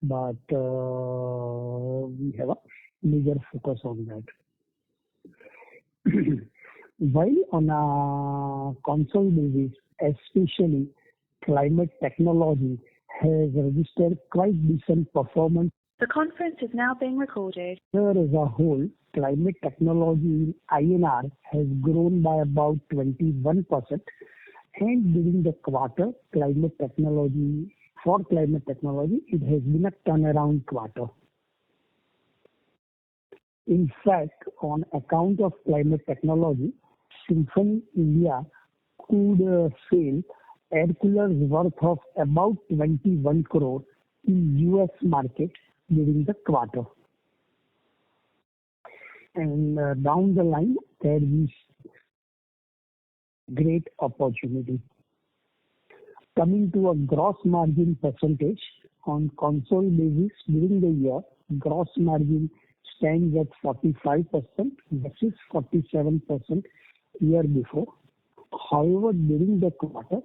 but we have a major focus on that. While on a console basis, especially climate technology has registered quite decent performance. The conference is now being recorded. Year as a whole, climate technology in INR has grown by about 21%, and during the quarter, climate technology, it has been a turnaround quarter. In fact, on account of climate technology, Symphony India could sell air coolers worth of about 21 crore in US market during the quarter. And down the line, there is great opportunity. Coming to a gross margin percentage, on console basis during the year, gross margin stands at 45% versus 47% year before. However, during the quarter,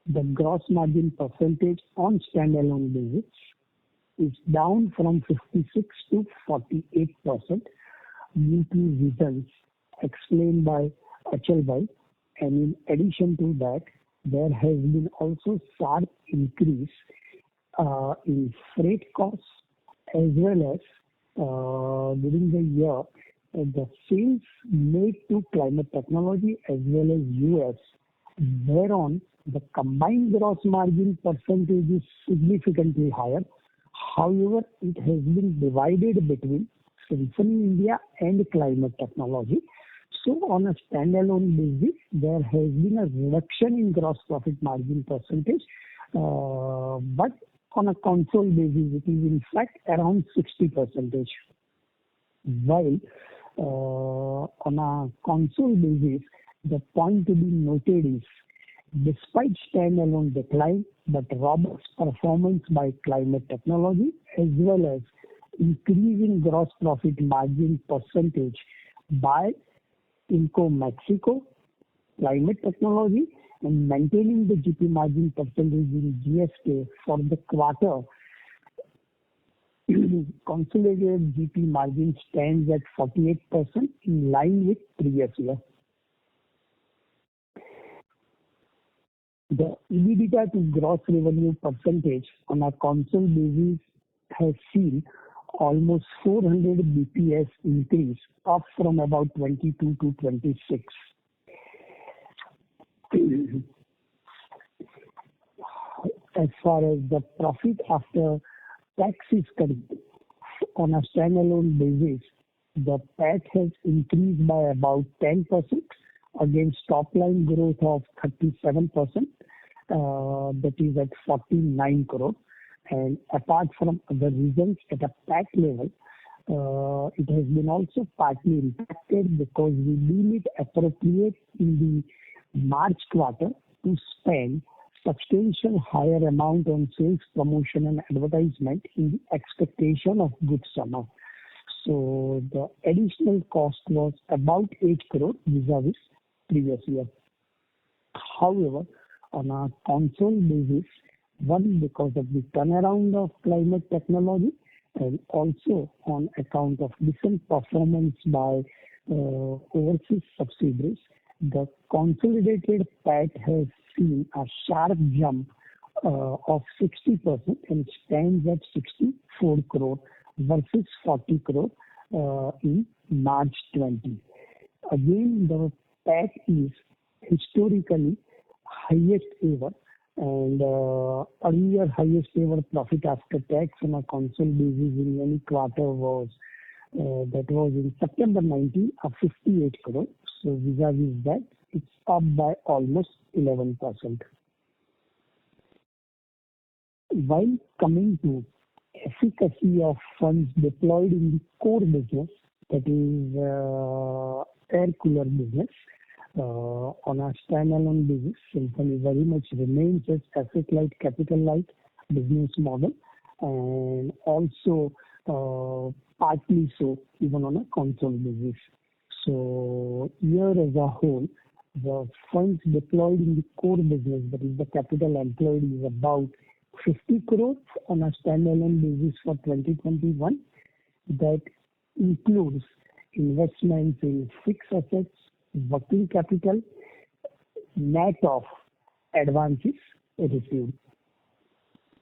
the gross margin percentage on standalone basis is down from 56 to 48% due to reasons explained by Achalbhai, and in addition to that, there has been also sharp increase in freight costs, as well as during the year, the sales made to climate technology as well as US, whereon the combined gross margin percentage is significantly higher. However, it has been divided between Symphony India and climate technology. So on a standalone basis, there has been a reduction in gross profit margin percentage, but on a console basis, it is in fact around 60%. While on a console basis, the point to be noted is, despite standalone decline, but robust performance by climate technology, as well as increasing gross profit margin percentage by Inco Mexico, climate technology, and maintaining the GP margin percentage in GSK for the quarter, consolidated GP margin stands at 48% in line with previous year. The EBITDA to gross revenue percentage on a console basis has seen almost 400 BPS increase, up from about 22 to 26. As far as the profit after tax is concerned, on a standalone basis, the PAT has increased by about 10% against top line growth of 37%, that is at 49 crore. And apart from other reasons, at a PAT level, it has been also partly impacted because we deem it appropriate in the March quarter to spend substantial higher amount on sales, promotion and advertisement in the expectation of good summer. So the additional cost was about 8 crore vis-a-vis previous year. However, on a console basis, one, because of the turnaround of climate technology, and also on account of decent performance by overseas subsidiaries, the consolidated PAT has seen a sharp jump of 60% and stands at 64 crore versus 40 crore in March 20. Again, the PAT is historically highest ever, and earlier highest ever profit after tax on a console basis in any quarter was that was in September 19 of 58 crore. So vis-a-vis that, it's up by almost 11%. While coming to efficacy of funds deployed in the core business, that is air cooler business, on a standalone basis, Symphony very much remains as asset-light, capital-light business model, and also partly so even on a console basis. So year as a whole, the funds deployed in the core business, that is the capital employed, is about 50 crore on a standalone basis for 2021. That includes investments in fixed assets, working capital, net of advances received.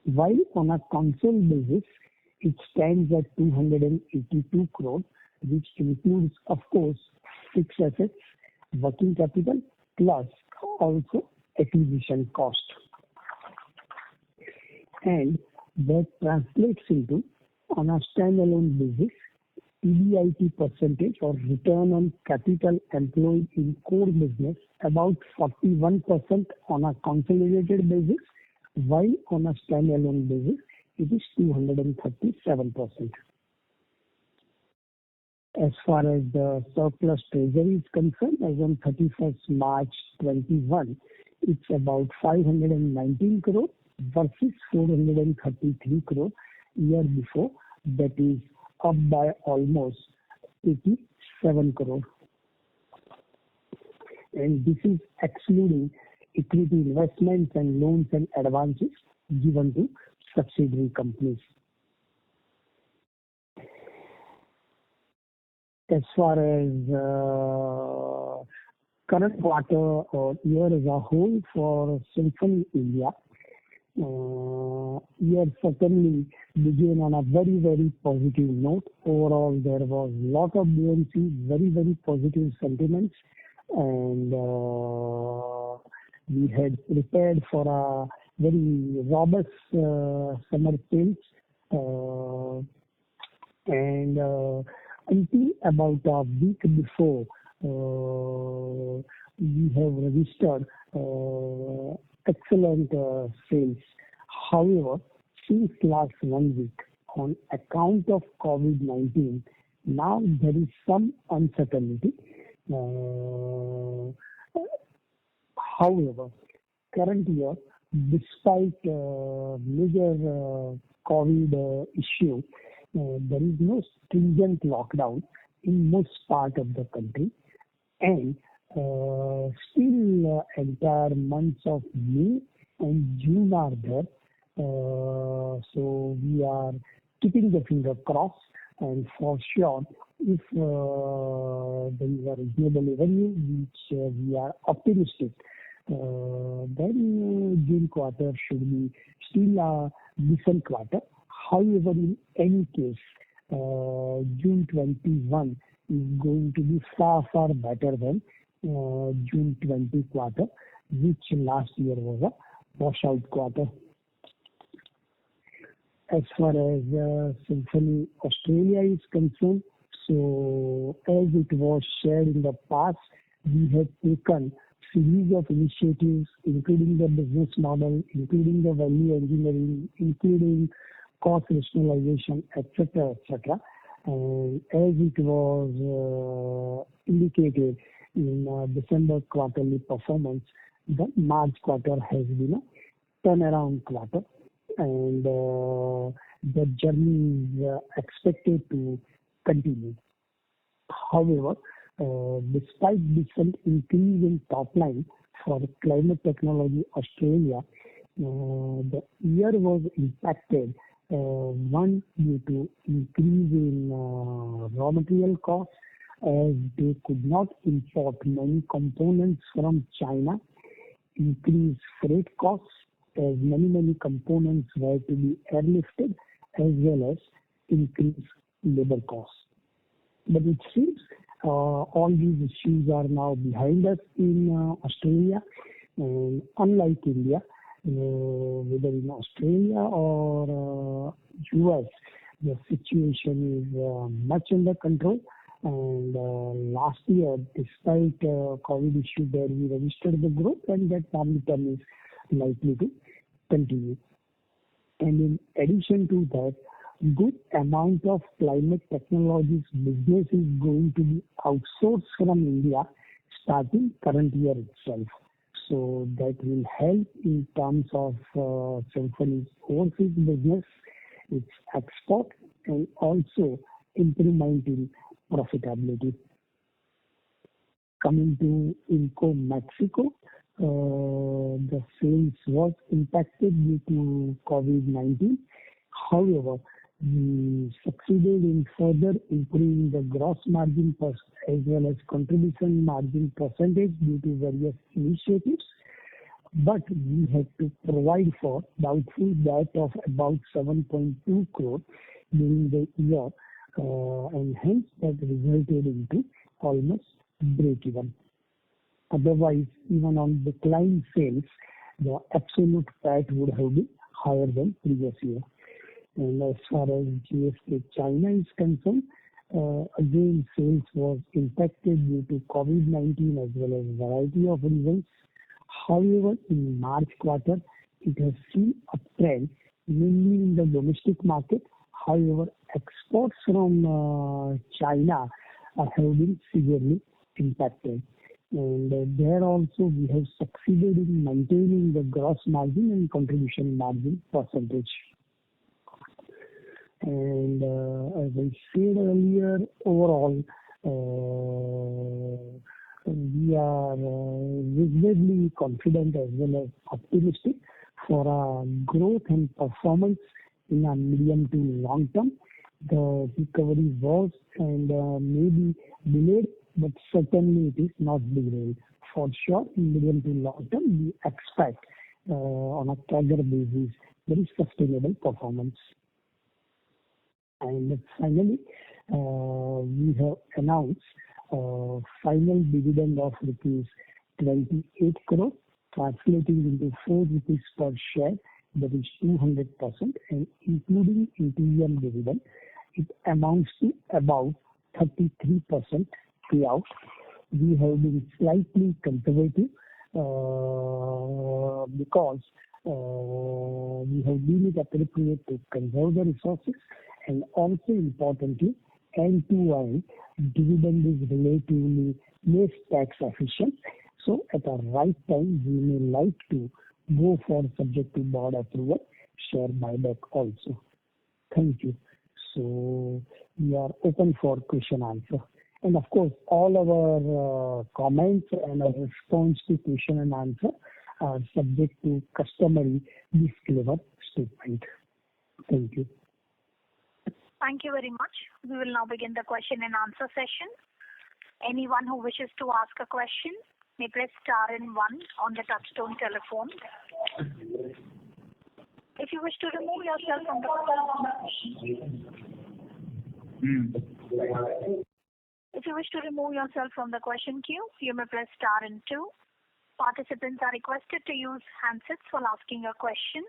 While on a consolidated basis, it stands at 282 crore, which includes, of course, fixed assets, working capital, plus also acquisition cost. And that translates into, on a standalone basis, EBIT percentage or return on capital employed in core business about 41% on a consolidated basis, while on a standalone basis it is 237%. As far as the surplus treasury is concerned, as on 31st March 21, it's about 519 crore versus 433 crore year before. That is up by almost 87 crore. And this is excluding equity investments and loans and advances given to subsidiary companies. As far as current quarter or year as a whole for Symphony India, year certainly began on a very, very positive note. Overall, there was a lot of buoyancy, very, very positive sentiments, and we had prepared for a very robust summer sales. Until about a week before, we have registered excellent sales. However, since last 1 week, on account of COVID-19, now there is some uncertainty. However, current year, despite major COVID issue, there is no stringent lockdown in most part of the country, and still entire months of May and June are there. So we are keeping the finger crossed, and for sure, if there is a reasonable revenue, which we are optimistic, then June quarter should be still a decent quarter. However, in any case, June 21 is going to be far, far better than June 20 quarter, which last year was a washout quarter. As far as Symphony Australia is concerned, so as it was shared in the past, we have taken series of initiatives, including the business model, including the value engineering, including cost rationalization, etc., etc. And as it was indicated in December quarterly performance, the March quarter has been a turnaround quarter, and the journey is expected to continue. However, despite decent increase in top line for Climate Technology Australia, the year was impacted, one, due to increase in raw material costs, as they could not import many components from China, increased freight costs, as many components were to be airlifted, as well as increased labor costs. But it seems all these issues are now behind us in Australia, and unlike India, whether in Australia or US, the situation is much under control. And last year, despite COVID issue, there we registered the growth, and that momentum is likely to continue. And in addition to that, good amount of climate technologies business is going to be outsourced from India starting current year itself. So that will help in terms of Symphony's overseas business, its export, and also improvement in profitability. Coming to Inco Mexico, the sales was impacted due to COVID-19. However, we succeeded in further improving the gross margin as well as contribution margin percentage due to various initiatives. But we had to provide for doubtful debt of about 7.2 crore during the year, and hence that resulted into almost break-even. Otherwise, even on decline sales, the absolute PAT would have been higher than previous year. And as far as GSK China is concerned, again, sales was impacted due to COVID-19 as well as variety of reasons. However, in March quarter, it has seen a trend mainly in the domestic market. However, exports from China have been severely impacted. And there also we have succeeded in maintaining the gross margin and contribution margin percentage. And as I said earlier, overall, we are reasonably confident as well as optimistic for our growth and performance in a medium to long term. The recovery was and maybe delayed, but certainly it is not derailed. For sure, in medium to long term, we expect on a CAGR basis very sustainable performance. And finally, we have announced final dividend of rupees 28 crore, translating into 4 rupees per share, that is 200%, and including interim dividend, it amounts to about 33% payout. We have been slightly conservative because we have deemed it appropriate to conserve the resources, and also importantly, end-to-end dividend is relatively less tax efficient. So at the right time, we may like to go for subject to board approval, share buyback also. Thank you. So we are open for question answer. And of course, all our comments and our response to question and answer are subject to customary disclaimer statement. Thank you. Thank you very much. We will now begin the question and answer session. Anyone who wishes to ask a question may press star and 1 on the touchtone telephone. If you wish to remove yourself from the question queue, you may press star and 2. Participants are requested to use handsets while asking a question.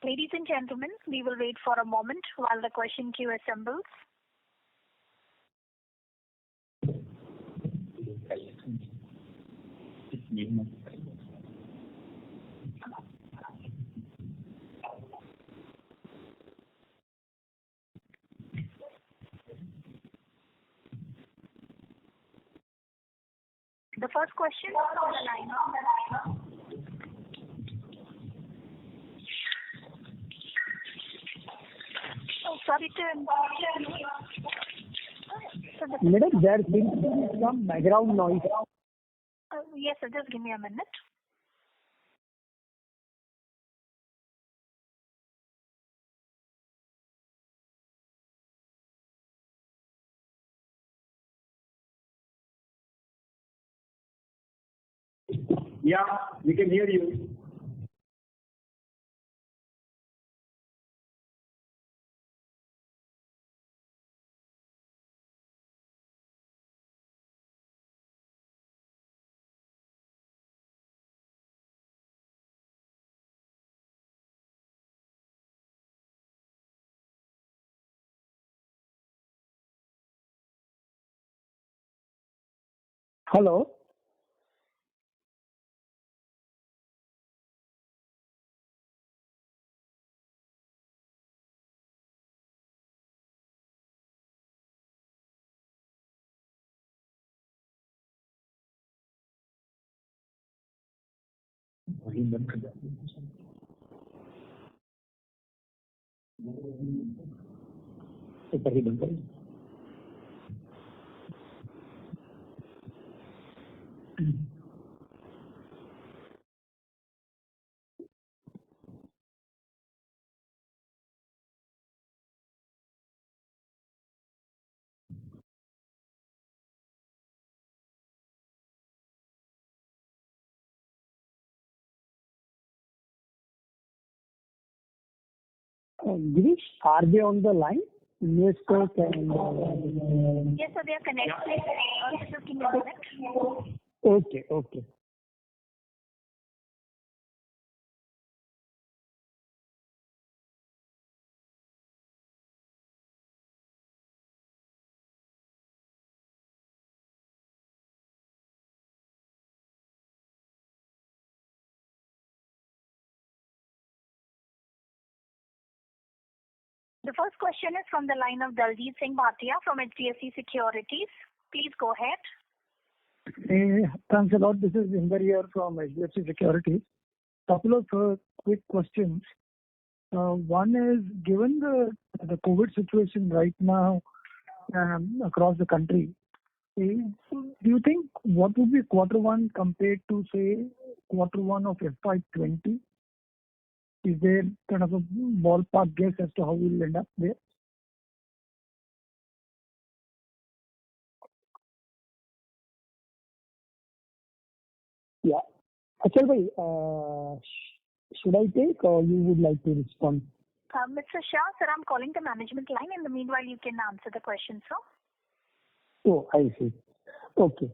Ladies and gentlemen, we will wait for a moment while the question queue assembles. The first question is on the line. Oh, sorry to Madam, there seems to be some background noise. Yes, sir, just give me a minute. Yeah, we can hear you. Hello. Girish, are they on the line? Investors and... Yes, sir, they are connected. Just give me a minute. Okay. The first question is from the line of Daljeet Singh Bhatia from HDFC Securities. Please go ahead. Thanks a lot. This is Inder here from HDFC Securities. Couple of quick questions. One is, given the COVID situation right now across the country, do you think what would be Q1 compared to, say, Q1 of FY20? Is there kind of a ballpark guess as to how we'll end up there? Yeah. Achal bhai, should I take or you would like to respond? Mr. Shah, sir, I'm calling the management line. In the meanwhile, you can answer the question, sir. Oh, I see. Okay.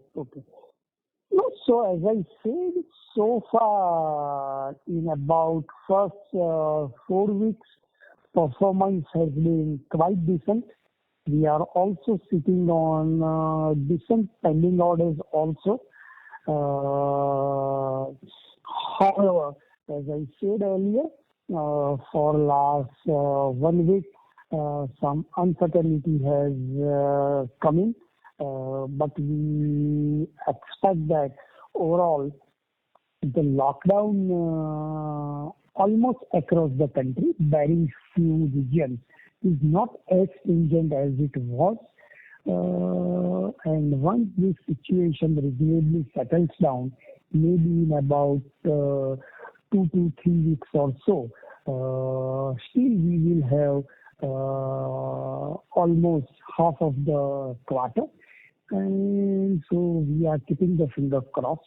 No, so as I said, so far in about first 4 weeks, performance has been quite decent. We are also sitting on decent pending orders also. However, as I said earlier, for last 1 week, some uncertainty has come in. But we expect that overall the lockdown almost across the country, barring few regions, is not as stringent as it was. And once this situation reasonably settles down, maybe in about 2 to 3 weeks or so, still we will have almost half of the quarter. And so we are keeping the finger crossed.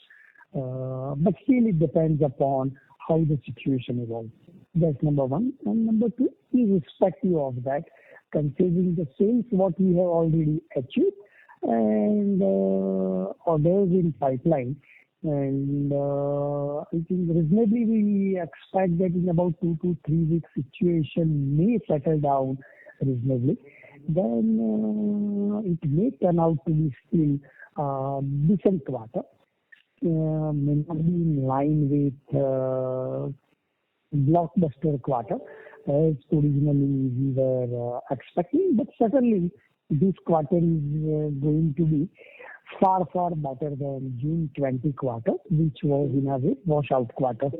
But still it depends upon how the situation evolves. That's number one. And number two, irrespective of that, considering the sales what we have already achieved and orders in pipeline, and I think reasonably we expect that in about 2 to 3 weeks situation may settle down reasonably. Then it may turn out to be still decent quarter. May not be in line with blockbuster quarter as originally we were expecting, but certainly this quarter is going to be far better than June 20 quarter, which was in a way washout quarter.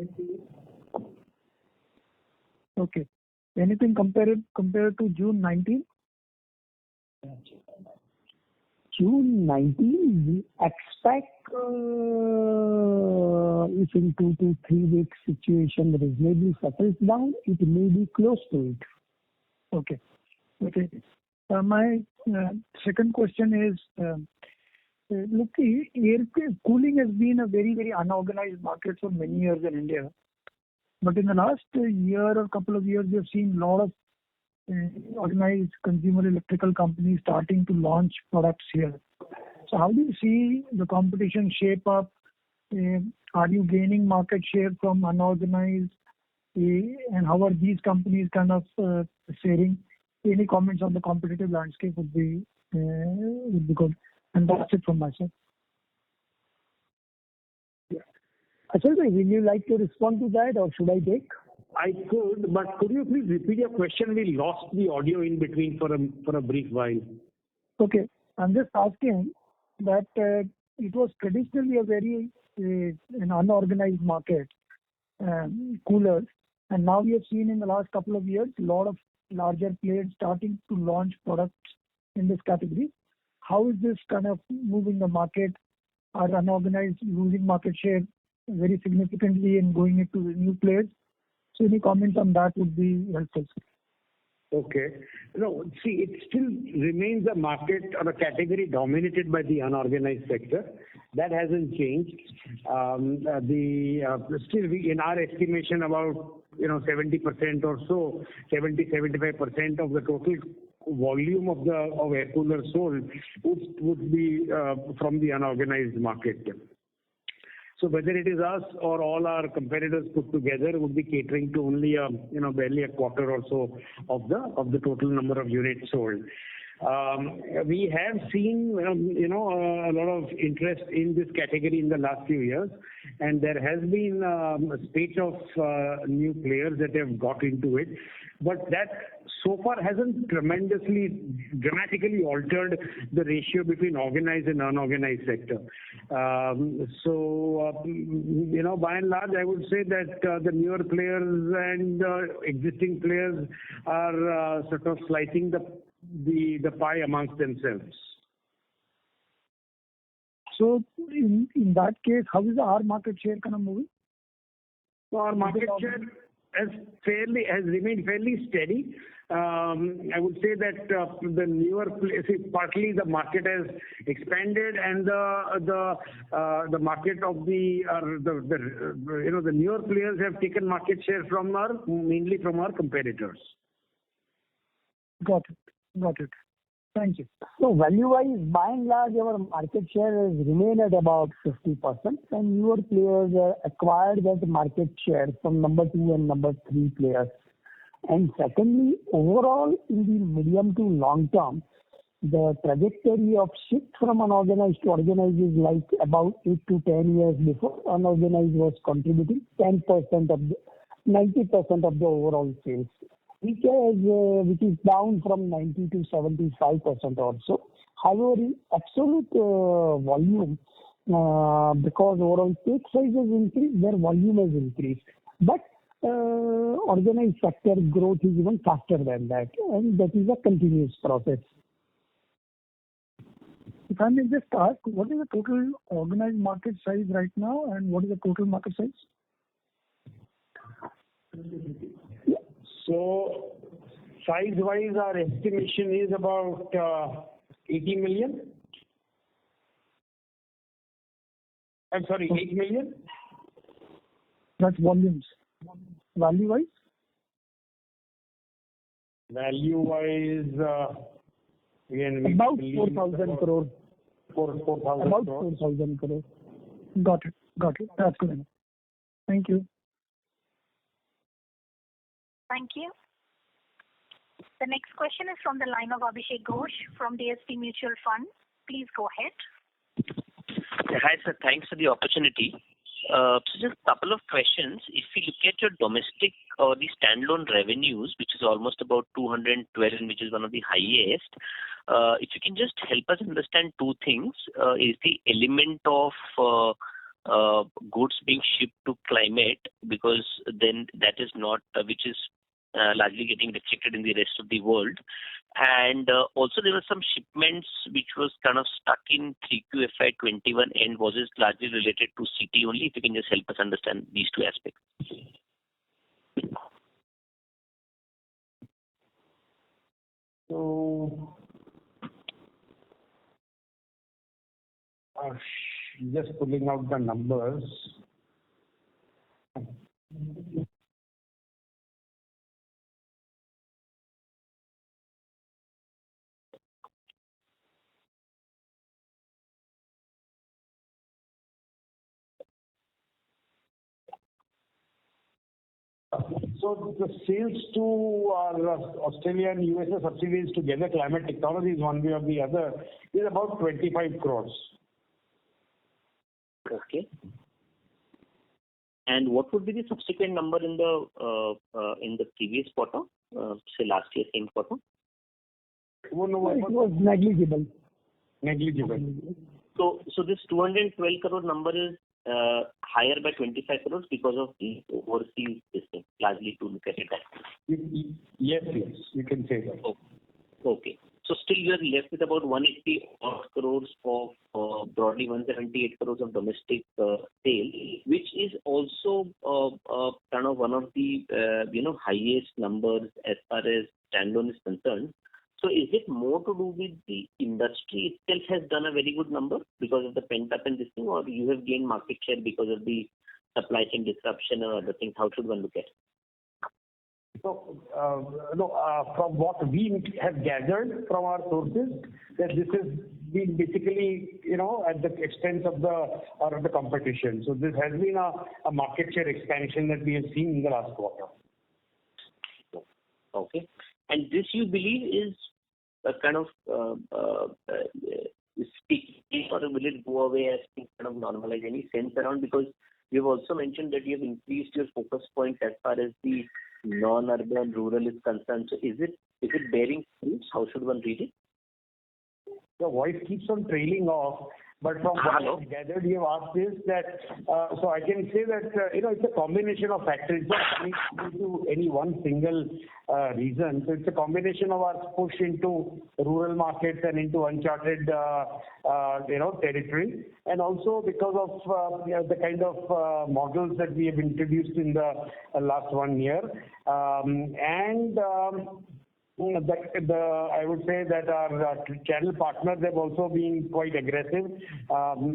Okay. Anything compared to June 19? June 19, we expect if in 2 to 3 weeks situation reasonably settles down, it may be close to it. Okay. My second question is, look, air cooling has been a very unorganized market for many years in India. But in the last year or couple of years, we have seen a lot of organized consumer electrical companies starting to launch products here. So how do you see the competition shape up? Are you gaining market share from unorganized? And how are these companies kind of faring? Any comments on the competitive landscape would be good. And that's it from my side. Yeah. Achal, will you like to respond to that or should I take? I could, but could you please repeat your question? We lost the audio in between for a brief while. Okay. I'm just asking that it was traditionally a very an unorganized market, coolers, and now we have seen in the last couple of years a lot of larger players starting to launch products in this category. How is this kind of moving the market? Are unorganized losing market share very significantly and going into the new players? So any comments on that would be helpful. Okay. No, see, it still remains a market or a category dominated by the unorganized sector. That hasn't changed. Still, in our estimation, about 70% or so, 70-75% of the total volume of air coolers sold would be from the unorganized market. So whether it is us or all our competitors put together, would be catering to only barely a quarter or so of the total number of units sold. We have seen a lot of interest in this category in the last few years, and there has been a spate of new players that have got into it, but that so far hasn't dramatically altered the ratio between organized and unorganized sector. So by and large, I would say that the newer players and existing players are sort of slicing the pie amongst themselves. So in that case, how is our market share kind of moving? So our market share has remained fairly steady. I would say that the newer partly the market has expanded, and the market of the newer players have taken market share mainly from our competitors. Got it. Thank you. So value-wise, by and large, our market share has remained at about 50%, and newer players acquired that market share from number 2 and number 3 players. And secondly, overall, in the medium to long term, the trajectory of shift from unorganized to organized is like about 8 to 10 years before. Unorganized was contributing 90% of the overall sales, which is down from 90 to 75% or so. However, in absolute volume, because overall take size has increased, their volume has increased. But organized sector growth is even faster than that, and that is a continuous process. If I may just ask, what is the total organized market size right now, and what is the total market size? So size-wise, our estimation is about 80 million. I'm sorry, 8 million. That's volumes. Value-wise? Value-wise, again, about 4,000 crores. 4,000 About crores. 4,000 crores. Got it. That's good enough. Thank you. Thank you. The next question is from the line of Abhishek Ghosh from DSP Mutual Fund. Please go ahead. Hi, sir. Thanks for the opportunity. So just a couple of questions. If you look at your domestic or the standalone revenues, which is almost about 212, which is one of the highest, if you can just help us understand two things. Is the element of goods being shipped to climate, because then that is not, which is largely getting reflected in the rest of the world. And also there were some shipments which was kind of stuck in Q4FY21, and was it largely related to CT only? If you can just help us understand these two aspects. So just pulling out the numbers. So the sales to our Australia and USA subsidiaries together, Climate Technologies, one way or the other, is about 25 crores. Okay. And what would be the subsequent number in the previous quarter, say last year, same quarter? It was negligible. So this 212 crore number is higher by 25 crores because of the overseas business, largely, to look at it that way. Yes, you can say that. Okay. So still you are left with about 180 crores of broadly 178 crores of domestic sale, which is also kind of one of the highest numbers as far as standalone is concerned. So is it more to do with the industry itself has done a very good number because of the pent up and this thing, or you have gained market share because of the supply chain disruption or other things? How should one look at it? So, from what we have gathered from our sources, that this has been basically, at the expense of the competition. So this has been a market share expansion that we have seen in the last quarter. Okay. And this, you believe, is a kind of sticky, or will it go away as things kind of normalize? Any sense around? Because you've also mentioned that you have increased your focus points as far as the non-urban rural is concerned. So is it bearing fruits? How should one read it? The voice keeps on trailing off, but from what I've gathered, you have asked this, that so I can say that it's a combination of factors. It's not coming due to any one single reason. So it's a combination of our push into rural markets and into uncharted territory, and also because of the kind of models that we have introduced in the last 1 year, I would say that our channel partners have also been quite aggressive, so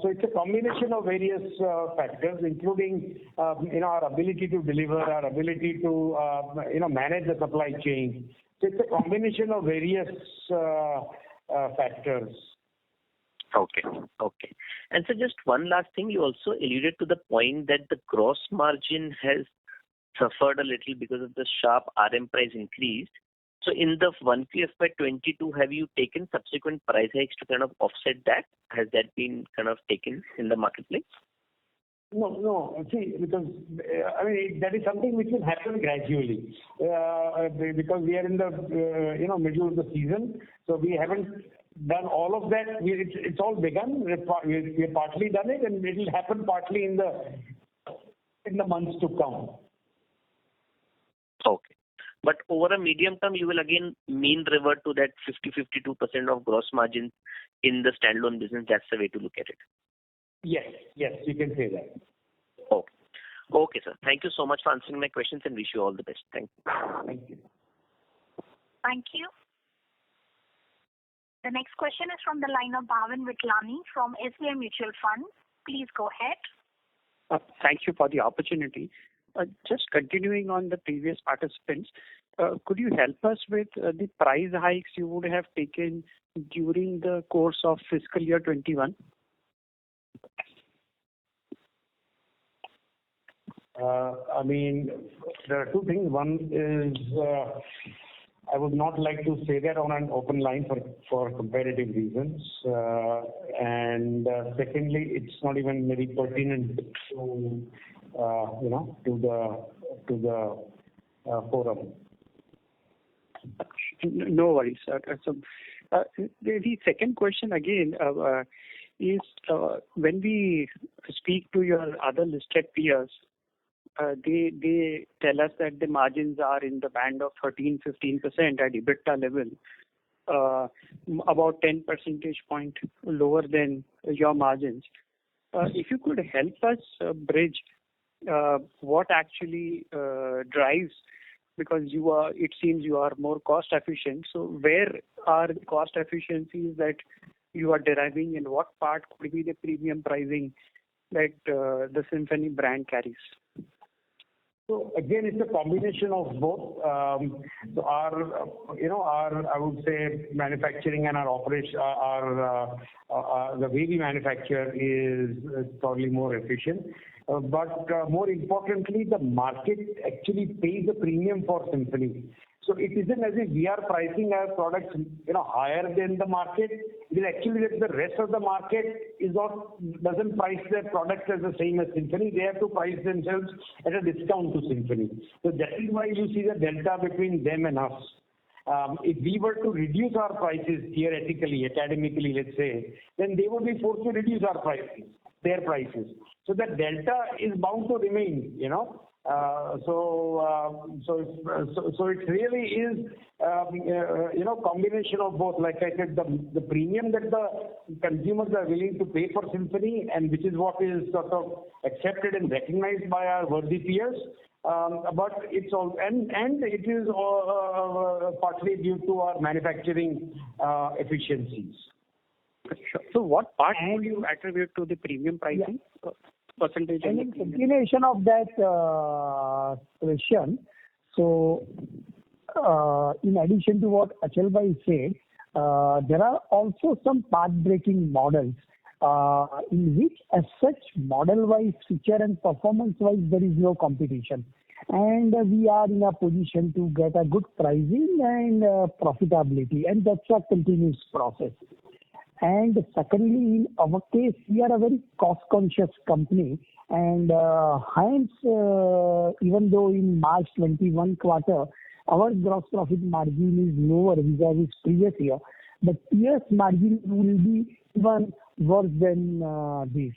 it's a combination of various factors, including our ability to deliver, our ability to manage the supply chain. So it's a combination of various factors. Okay. And so just one last thing, you also alluded to the point that the gross margin has suffered a little because of the sharp RM price increase. So in the Q4FY22, have you taken subsequent price hikes to kind of offset that? Has that been kind of taken in the marketplace? No. See, because that is something which will happen gradually, because we are in the middle of the season, so we haven't done all of that. It's all begun. We have partly done it, and it will happen partly in the months to come. Okay. But over a medium term, you will again mean revert to that 50-52% of gross margin in the standalone business. That's the way to look at it. Yes, you can say that. Okay, sir. Thank you so much for answering my questions, and wish you all the best. Thank you. Thank you. Thank you. The next question is from the line of Bhavin Vitlani from SBI Mutual Fund. Please go ahead. Thank you for the opportunity. Just continuing on the previous participants, could you help us with the price hikes you would have taken during the course of fiscal year 21? There are two things. One is I would not like to say that on an open line for competitive reasons, and secondly, it's not even very pertinent to the forum. No worries, sir. So, the second question again is when we speak to your other listed peers, they tell us that the margins are in the band of 13-15% at EBITDA level, about 10 percentage point lower than your margins. If you could help us bridge what actually drives, because it seems you are more cost efficient. So where are the cost efficiencies that you are deriving, and what part could be the premium pricing that the Symphony brand carries? So again, it's a combination of both. So our I would say manufacturing and our operation, the way we manufacture is probably more efficient. But more importantly, the market actually pays a premium for Symphony. So it isn't as if we are pricing our products, higher than the market. It is actually that the rest of the market doesn't price their products as the same as Symphony. They have to price themselves at a discount to Symphony. So that is why you see the delta between them and us. If we were to reduce our prices theoretically, academically, let's say, then they would be forced to reduce their prices. So that delta is bound to remain, So it really is, combination of both. Like I said, the premium that the consumers are willing to pay for Symphony, and which is what is sort of accepted and recognized by our worthy peers. But it's all, and it is partly due to our manufacturing efficiencies. Sure. So what part would you attribute to the premium pricing? percentage? And in continuation of that question, so in addition to what Achal Bhai said, there are also some path-breaking models in which, as such, model-wise, feature and performance-wise, there is no competition. And we are in a position to get a good pricing and profitability, and that's a continuous process. And secondly, in our case, we are a very cost-conscious company, and hence, even though in March 21 quarter, our gross profit margin is lower vis-a-vis previous year, but year's margin will be even worse than this,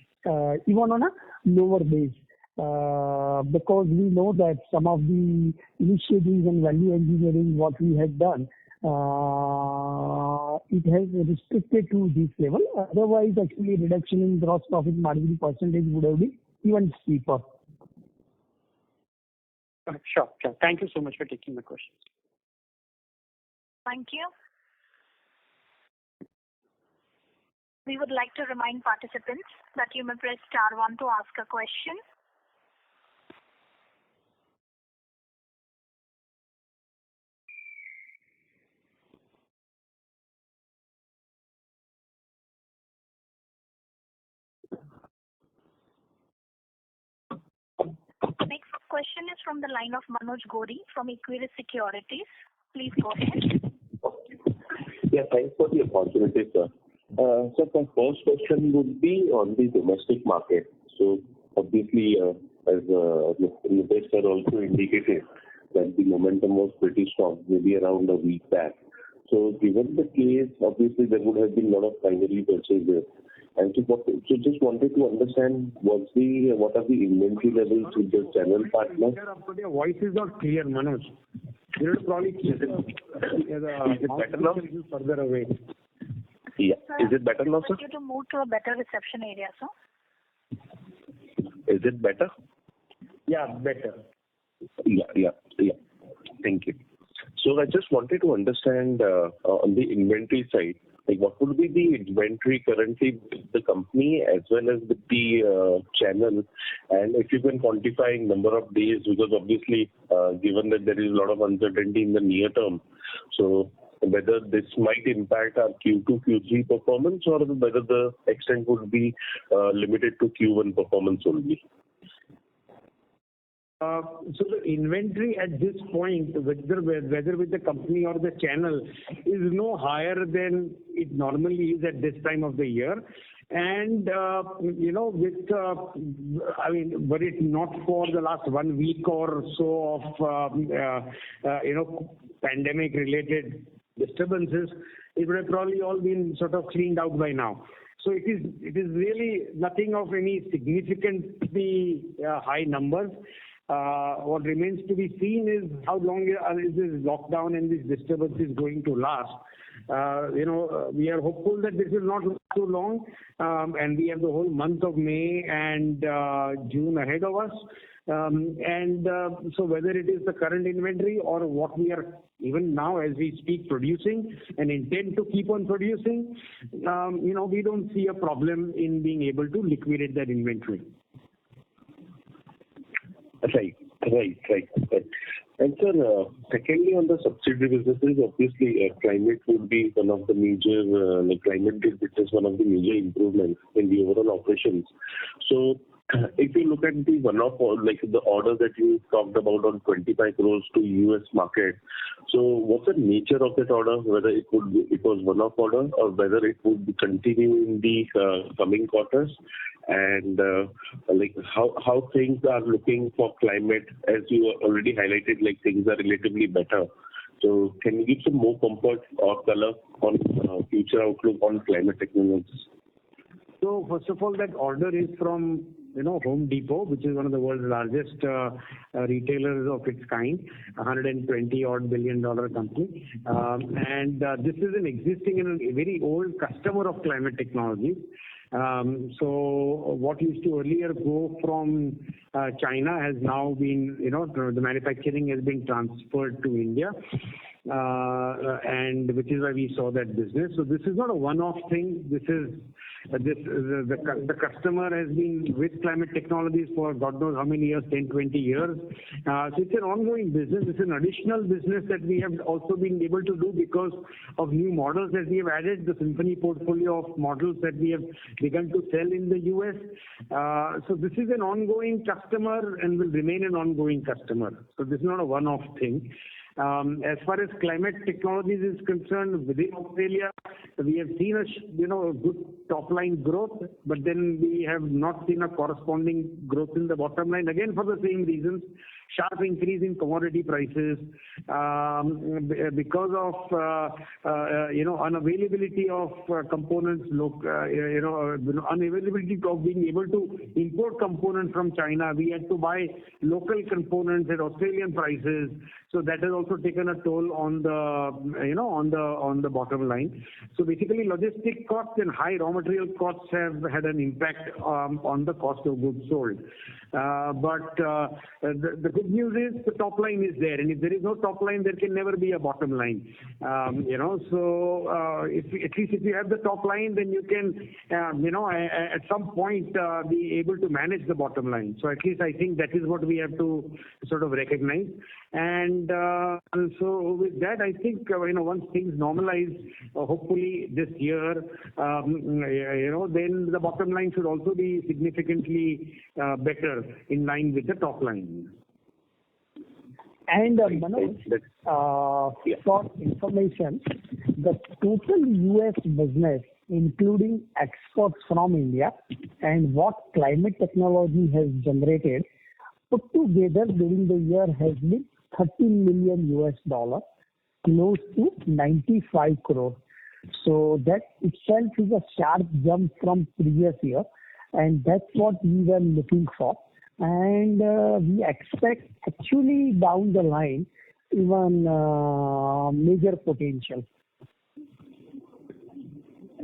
even on a lower base. Because we know that some of the initiatives and value engineering what we have done, it has restricted to this level. Otherwise, actually, reduction in gross profit margin percentage would have been even steeper. Sure. Thank you so much for taking the questions. Thank you. We would like to remind participants that you may press star 1 to ask a question. Next question is from the line of Manoj Gori from Equirus Securities. Please go ahead. Yeah, thanks for the opportunity, sir. So my first question would be on the domestic market. So obviously, as Nitesh sir also indicated, that the momentum was pretty strong, maybe around a week back. So given the case, obviously there would have been a lot of primary purchases. And so just wanted to understand what are the inventory levels with the channel partners? Your voice is not clear, Manoj. You will probably keep Is it better now? Further away. Yeah. Is it better now, sir? I want you to move to a better reception area, sir. Is it better? Yeah, better. Yeah. Thank you. So I just wanted to understand on the inventory side, like what would be the inventory currently with the company as well as with the channel, and if you can quantify number of days, because obviously given that there is a lot of uncertainty in the near term, so whether this might impact our Q2, Q3 performance, or whether the extent would be limited to Q1 performance only. So the inventory at this point, whether with the company or the channel, is no higher than it normally is at this time of the year. And, were it not for the last 1 week or so of, pandemic-related disturbances, it would have probably all been sort of cleaned out by now. So it is really nothing of any significantly high numbers. What remains to be seen is how long is this lockdown and this disturbance is going to last. We are hopeful that this will not last too long, and we have the whole month of May and June ahead of us. So whether it is the current inventory or what we are even now as we speak producing and intend to keep on producing, we don't see a problem in being able to liquidate that inventory. Right. And sir, secondly, on the subsidiary businesses, obviously climate would be one of the major, climate did witness one of the major improvements in the overall operations. So if you look at the one-off, like the order that you talked about on 25 crores to US market, so what's the nature of that order, whether it was one-off order or whether it would continue in the coming quarters? And how things are looking for climate, as you already highlighted, like things are relatively better. So can you give some more comfort or color on future outlook on climate technologies? So first of all, that order is from Home Depot, which is one of the world's largest retailers of its kind, $120 billion company. And this is an existing and a very old customer of climate technologies. So what used to earlier go from China has now been, the manufacturing has been transferred to India, and which is why we saw that business. So this is not a one-off thing. This is the customer has been with Climate Technologies for God knows how many years, 10, 20 years. So it's an ongoing business. It's an additional business that we have also been able to do because of new models that we have added, the Symphony portfolio of models that we have begun to sell in the US. So this is an ongoing customer and will remain an ongoing customer. So this is not a one-off thing. As far as Climate Technologies is concerned, within Australia, we have seen a good top line growth, but then we have not seen a corresponding growth in the bottom line. Again, for the same reasons, sharp increase in commodity prices because of unavailability of components, unavailability of being able to import components from China. We had to buy local components at Australian prices. So that has also taken a toll on the bottom line. So basically, logistic costs and high raw material costs have had an impact on the cost of goods sold. But the good news is the top line is there, and if there is no top line, there can never be a bottom line. So at least if you have the top line, then you can at some point be able to manage the bottom line. So at least I think that is what we have to sort of recognize. And so with that, I think once things normalize, hopefully this year, then the bottom line should also be significantly better in line with the top line. And Manoj, for information, the total US business, including exports from India and what Climate Technology has generated, put together during the year has been $13 million, close to 95 crore. So that itself is a sharp jump from previous year, and that's what we were looking for. And we expect actually down the line even major potential.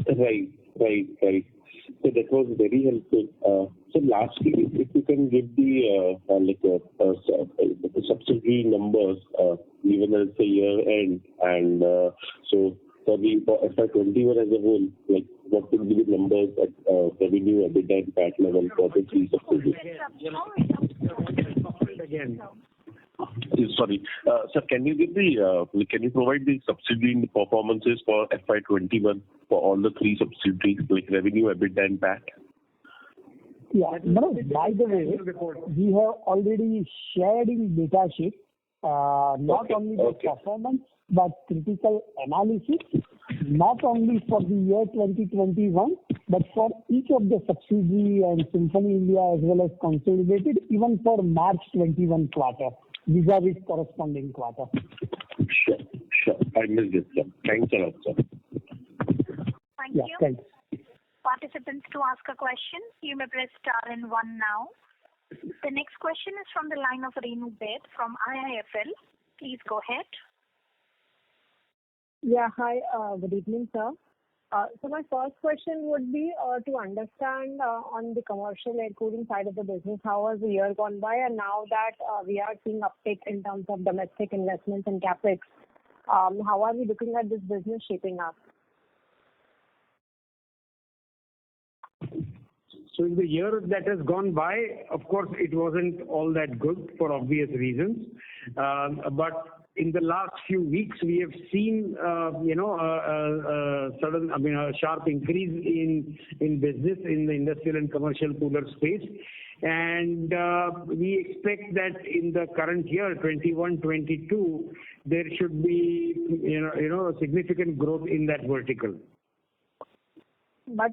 Right. So that was very helpful. So lastly, if you can give the subsidiary numbers, even as the year end, and so for FY21 as a whole, what will be the numbers at revenue, EBITDA, and PAT level for the three subsidiaries? Again. Sorry, sir, can you provide the subsidiary performances for FY21 for all the three subsidiaries, like revenue, EBITDA, and PAT? Yeah, no, by the way, we have already shared in data sheet not only the performance but critical analysis, not only for the year 2021, but for each of the subsidiary and Symphony India as well as consolidated, even for March 21 quarter, vis-a-vis corresponding quarter. Sure. I missed it, sir. Thanks a lot, sir. Thank you. Thanks. Participants, to ask a question, you may press star and 1 now. The next question is from the line of Renu Baid from IIFL. Please go ahead. Yeah, hi. Good evening, sir. So my first question would be to understand on the commercial air cooling side of the business, how has the year gone by, and now that we are seeing uptick in terms of domestic investments and capex, how are we looking at this business shaping up? So in the year that has gone by, of course, it wasn't all that good for obvious reasons. But in the last few weeks, we have seen, a sharp increase in business in the industrial and commercial cooler space. And we expect that in the current year, 21-22, there should be, significant growth in that vertical. But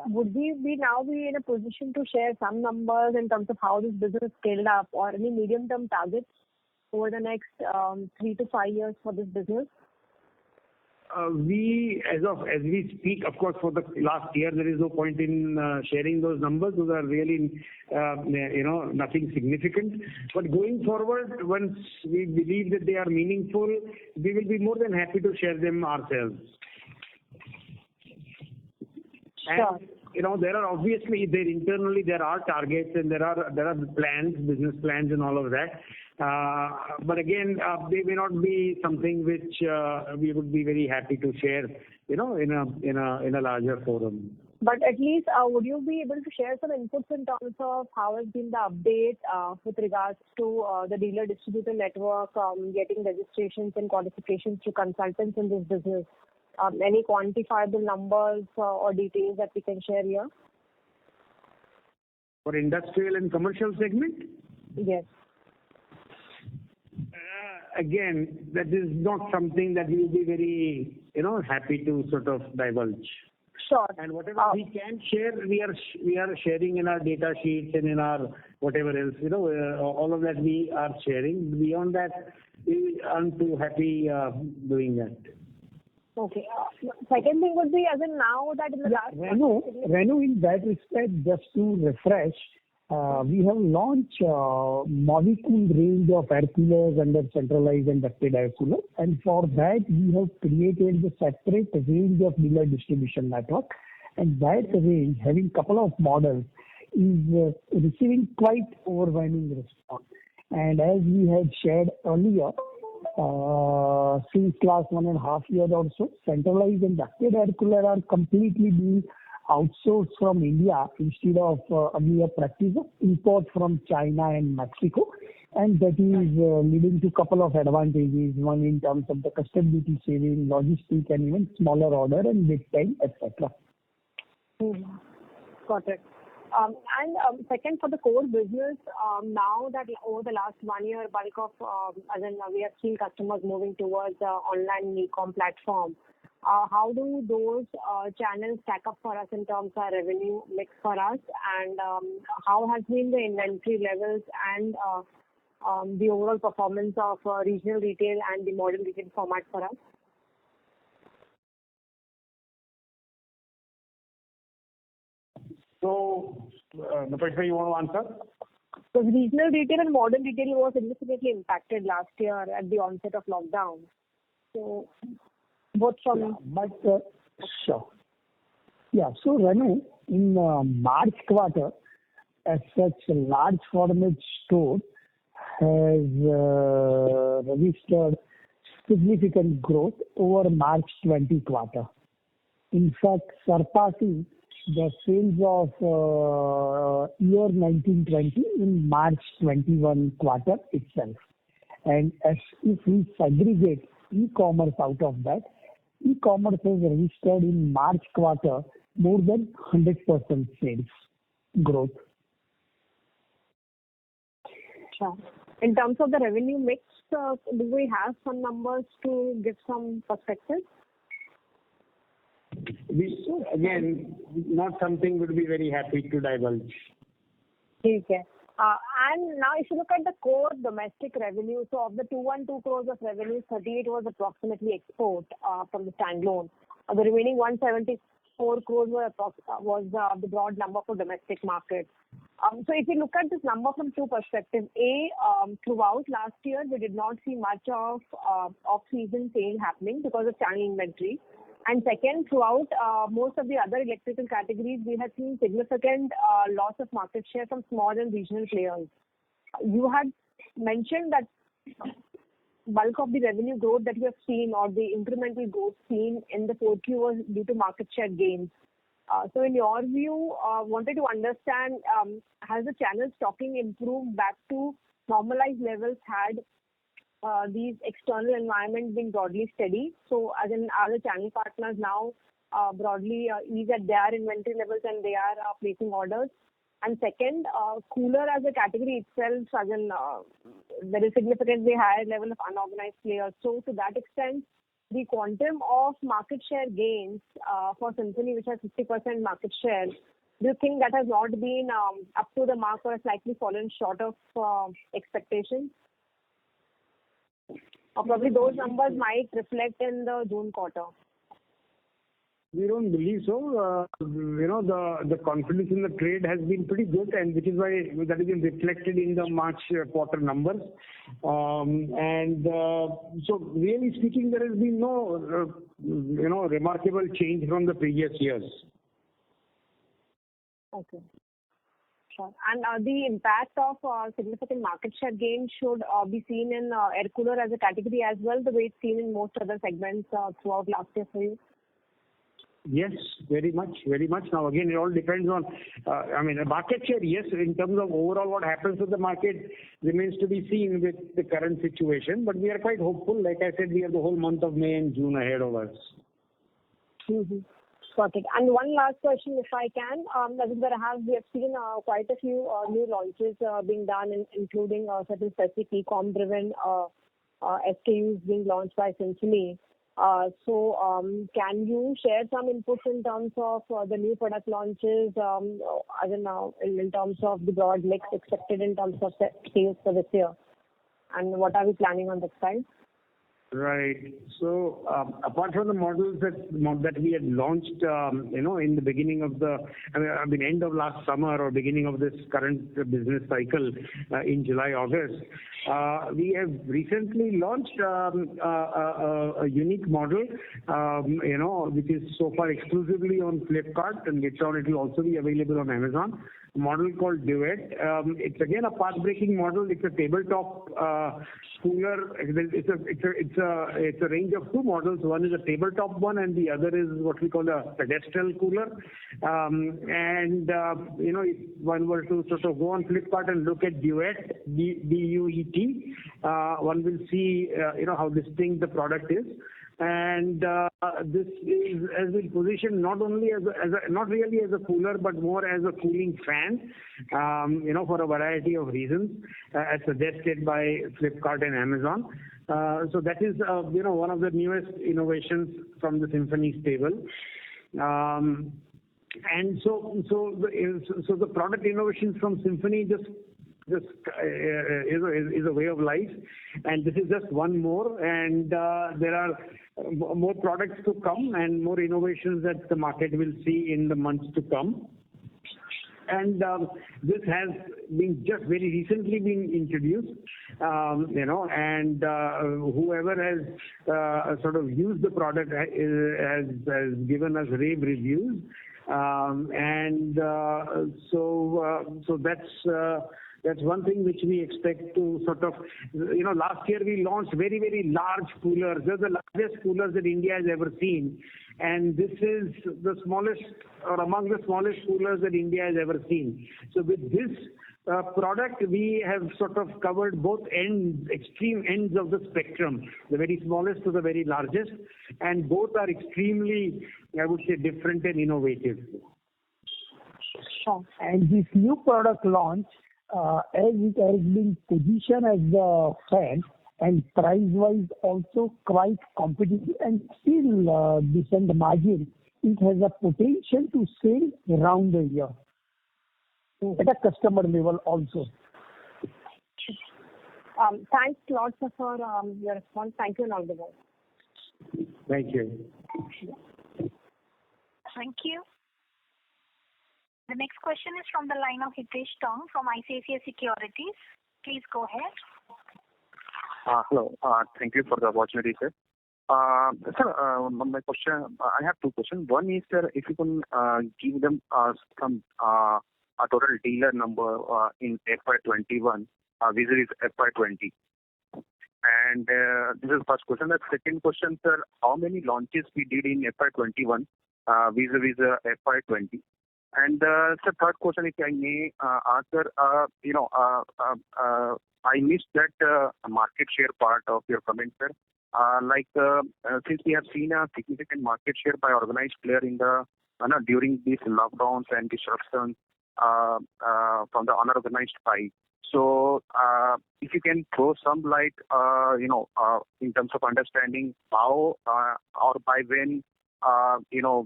would we now be in a position to share some numbers in terms of how this business scaled up, or any medium-term targets over the next 3 to 5 years for this business? As we speak, of course, for the last year, there is no point in sharing those numbers. Those are really, nothing significant. But going forward, once we believe that they are meaningful, we will be more than happy to share them ourselves. Sure. And, there are obviously internally there are targets and there are plans, business plans, and all of that. But again, they may not be something which we would be very happy to share, in a larger forum. But at least, would you be able to share some inputs in terms of how has been the update with regards to the dealer distributor network, getting registrations and qualifications to consultants in this business? Any quantifiable numbers or details that we can share here? For industrial and commercial segment? Yes. Again, that is not something that we will be very, happy to sort of divulge. Sure. And whatever we can share, we are sharing in our data sheets and in our whatever else, all of that we are sharing. Beyond that, we aren't too happy doing that. Okay. Second thing would be, as in now that in the last... Renu, in that respect, just to refresh, we have launched molecule range of air coolers under centralized and ducted air coolers, and for that we have created the separate range of dealer distribution network, and that range, having couple of models, is receiving quite overwhelming response. And as we had shared earlier, since last 1.5 years or so, centralized and ducted air cooler are completely being outsourced from India instead of a mere practice of import from China and Mexico, and that is leading to couple of advantages. One in terms of the custom duty saving, logistic, and even smaller order and lead time, etc. Got it. And second, for the core business, now that over the last 1 year, bulk of, we have seen customers moving towards online e-com platform. How do those channels stack up for us in terms of revenue mix for us, and how has been the inventory levels and the overall performance of regional retail and the modern retail format for us? So, Natasha, you want to answer? So regional retail and modern retail was significantly impacted last year at the onset of lockdown. So both from... Sure. Yeah, so Renu, in March quarter, as such, large format store has registered significant growth over March 20 quarter. In fact, surpassing the sales of year 1920 in March 21 quarter itself. And as if we segregate e-commerce out of that, e-commerce has registered in March quarter more than 100% sales growth. Sure. In terms of the revenue mix, do we have some numbers to give some perspective? Again, not something we'd be very happy to divulge. Okay. And now if you look at the core domestic revenue, so of the 212 crores of revenue, 38 was approximately export from the standalone. The remaining 174 crores was the broad number for domestic market. So if you look at this number from two perspectives, throughout last year we did not see much of off-season sale happening because of channel inventory. And second, throughout most of the other electrical categories, we had seen significant loss of market share from small and regional players. You had mentioned that bulk of the revenue growth that you have seen, or the incremental growth seen in the 4Q, was due to market share gains. So in your view, wanted to understand, has the channel stocking improved back to normalized levels had these external environments being broadly steady? So as in, are the channel partners now broadly ease at their inventory levels and they are placing orders? And second, cooler as a category itself, as in there is significantly higher level of unorganized players. So to that extent, the quantum of market share gains for Symphony, which has 50% market share, do you think that has not been up to the mark or slightly fallen short of expectations? Or probably those numbers might reflect in the June quarter. We don't believe so. The confidence in the trade has been pretty good, and which is why that has been reflected in the March quarter numbers. So really speaking, there has been no, remarkable change from the previous years. Okay. Sure. And the impact of significant market share gain should be seen in air cooler as a category as well, the way it's seen in most other segments throughout last year for you? Yes, very much. Now again, it all depends on, the market share, yes, in terms of overall what happens to the market remains to be seen with the current situation, but we are quite hopeful. Like I said, we have the whole month of May and June ahead of us. Mm-hmm. Got it. And one last question, if I can. We have seen quite a few new launches being done, including certain specific e-com driven SKUs being launched by Symphony. Can you share some inputs in terms of the new product launches, in terms of the broad mix expected in terms of sales for this year? And what are we planning on this side? Right. So apart from the models that we had launched, in the beginning of end of last summer or beginning of this current business cycle in July, August, we have recently launched a unique model, which is so far exclusively on Flipkart, and later on it will also be available on Amazon. A model called Duet. It's again a path-breaking model. It's a tabletop cooler. It's a range of two models. One is a tabletop one, and the other is what we call a pedestal cooler. If one were to sort of go on Flipkart and look at Duet, D-U-E-T, one will see how distinct the product is. And this has been positioned not only not really as a cooler, but more as a cooling fan, for a variety of reasons, as suggested by Flipkart and Amazon. So that is, one of the newest innovations from the Symphony stable. And so the product innovations from Symphony just is a way of life, and this is just one more, and there are more products to come and more innovations that the market will see in the months to come. And this has been just very recently been introduced, and whoever has sort of used the product has given us rave reviews, so that's one thing which we expect to sort of, last year we launched very, very large coolers. They're the largest coolers that India has ever seen. And this is the smallest or among the smallest coolers that India has ever seen. So with this product, we have sort of covered both extreme ends of the spectrum, the very smallest to the very largest. And both are extremely, I would say, different and innovative. Sure. And this new product launch, as it has been positioned as a fan and price-wise also quite competitive and still decent margin, it has a potential to sell around the year at a customer level also. Thanks lots for your response. Thank you and all the best. Thank you. Thank you. The next question is from the line of Hitesh Tong from ICICI Securities. Please go ahead. Hello. Thank you for the opportunity, sir. Sir, my question, I have two questions. One is, sir, if you can give them some a total dealer number in FY21 vis-a-vis FY20. And this is the first question. The second question, sir, how many launches we did in FY21 vis-a-vis FY20? And sir, third question, if I may ask, sir, I missed that market share part of your comment, sir. Since we have seen a significant market share by organized player in the during these lockdowns and disruptions from the unorganized side. So if you can throw some light, in terms of understanding how or by when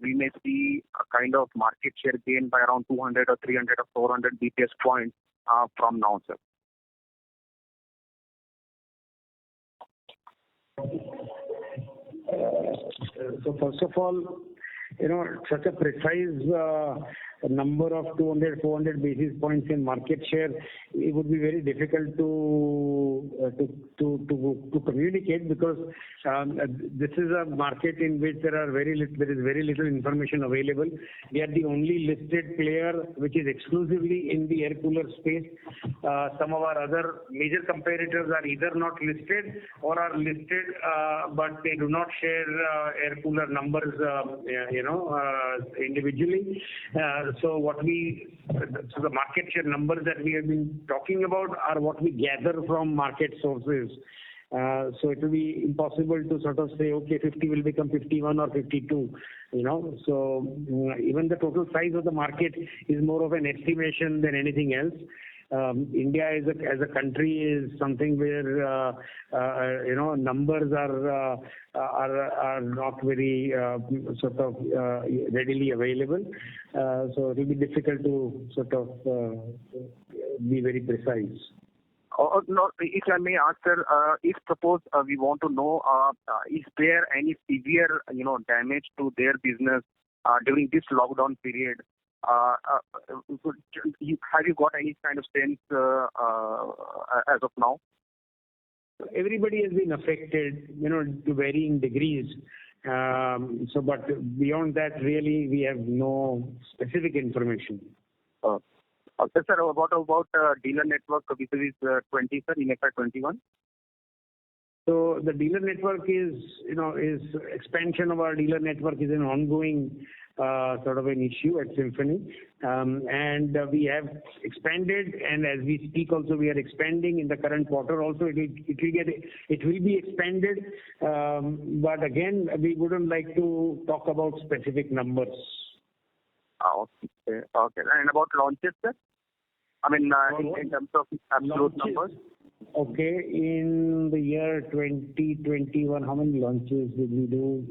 we may see a kind of market share gain by around 200 or 300 or 400 BPS points from now, sir. So first of all, such a precise a number of 200, 400 basis points in market share, it would be very difficult to communicate, because this is a market in which there is very little information available. We are the only listed player which is exclusively in the air cooler space. Some of our other major competitors are either not listed or are listed, but they do not share air cooler numbers, individually. So the market share numbers that we have been talking about are what we gather from market sources. So it will be impossible to sort of say, okay, 50 will become 51 or 52, So even the total size of the market is more of an estimation than anything else. India as a country is something where numbers are not very sort of readily available. So it will be difficult to sort of be very precise. No, if I may ask, sir, if suppose we want to know, is there any severe damage to their business during this lockdown period? Have you got any kind of sense as of now? Everybody has been affected, to varying degrees. But beyond that, really, we have no specific information. Sir, what about dealer network vis-a-vis 20, sir, in FY21? So the dealer network is expansion of our dealer network is an ongoing sort of an issue at Symphony, and we have expanded, and as we speak also we are expanding in the current quarter also. It will be expanded, but again we wouldn't like to talk about specific numbers. Okay. And about launches, sir? I mean, in terms of absolute numbers. Okay, in the year 2021, how many launches did we do?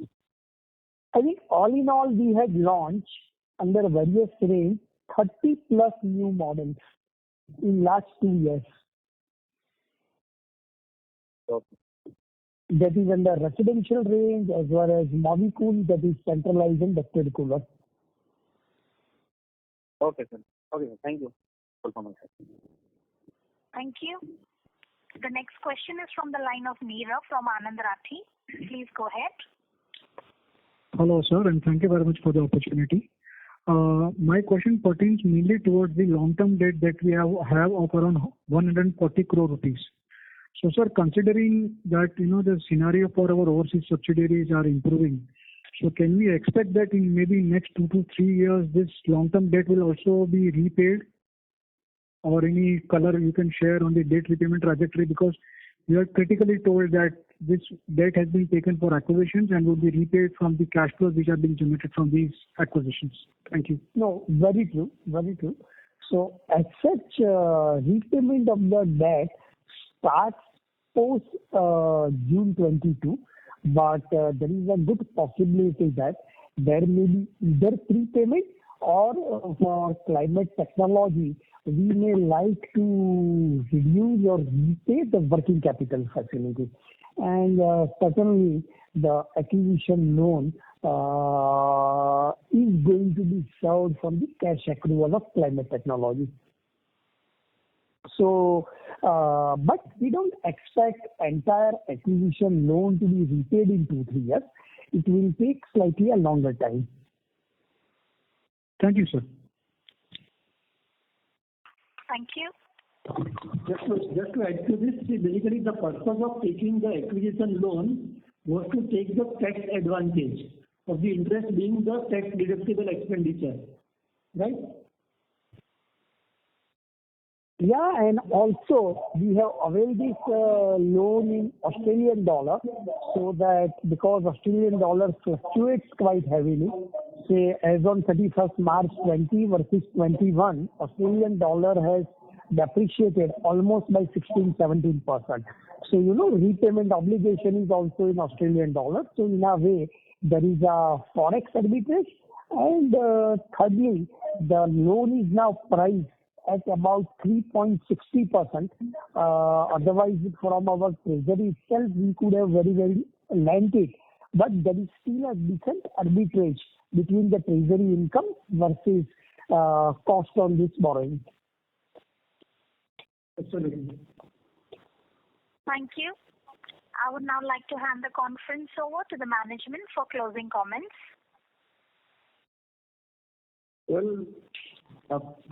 I think all in all, we had launched under various range 30 plus new models in last 2 years. Okay. That is under residential range as well as Movicool, that is centralized and ducted cooler. Okay, sir. Okay, thank you. Thank you. The next question is from the line of Meera from Anand Rathi. Please go ahead. Hello, sir, and thank you very much for the opportunity. My question pertains mainly towards the long-term debt that we have of around 140 crore rupees. So, sir, considering that the scenario for our overseas subsidiaries are improving, so can we expect that in maybe next 2 to 3 years this long-term debt will also be repaid? Or any color you can share on the debt repayment trajectory, because you are critically told that this debt has been taken for acquisitions and will be repaid from the cash flows which are being generated from these acquisitions. Thank you. No, very true, very true. So as such, repayment of the debt starts post June 22, but there is a good possibility that there may be either prepayment or for climate technology, we may like to reduce or repay the working capital facility. And certainly the acquisition loan is going to be served from the cash accrual of climate technology. So, but we don't expect entire acquisition loan to be repaid in 2-3 years. It will take slightly a longer time. Thank you, sir. Thank you. Just to add to this, basically the purpose of taking the acquisition loan was to take the tax advantage of the interest being the tax deductible expenditure, right? Yeah, and also we have availed this loan in Australian dollar, so that because Australian dollar fluctuates quite heavily, say as on 31st March 20 versus 21, Australian dollar has depreciated almost by 16-17%. So repayment obligation is also in Australian dollar. So in a way there is a forex arbitrage, and thirdly the loan is now priced at about 3.60%. Otherwise, from our treasury itself, we could have very lent it. But there is still a decent arbitrage between the treasury income versus cost on this borrowing. Absolutely. Thank you. I would now like to hand the conference over to the management for closing comments. Well,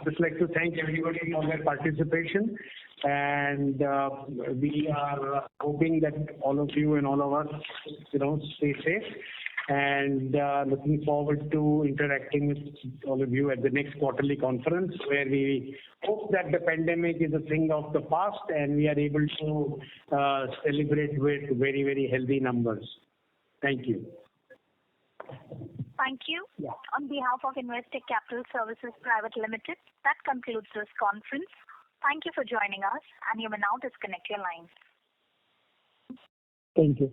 just like to thank everybody for their participation, and we are hoping that all of you and all of us, stay safe, and looking forward to interacting with all of you at the next quarterly conference, where we hope that the pandemic is a thing of the past and we are able to celebrate with very, very healthy numbers. Thank you. Thank you. Yeah. On behalf of Investec Capital Services Private Limited, that concludes this conference. Thank you for joining us, and you may now disconnect your lines. Thank you.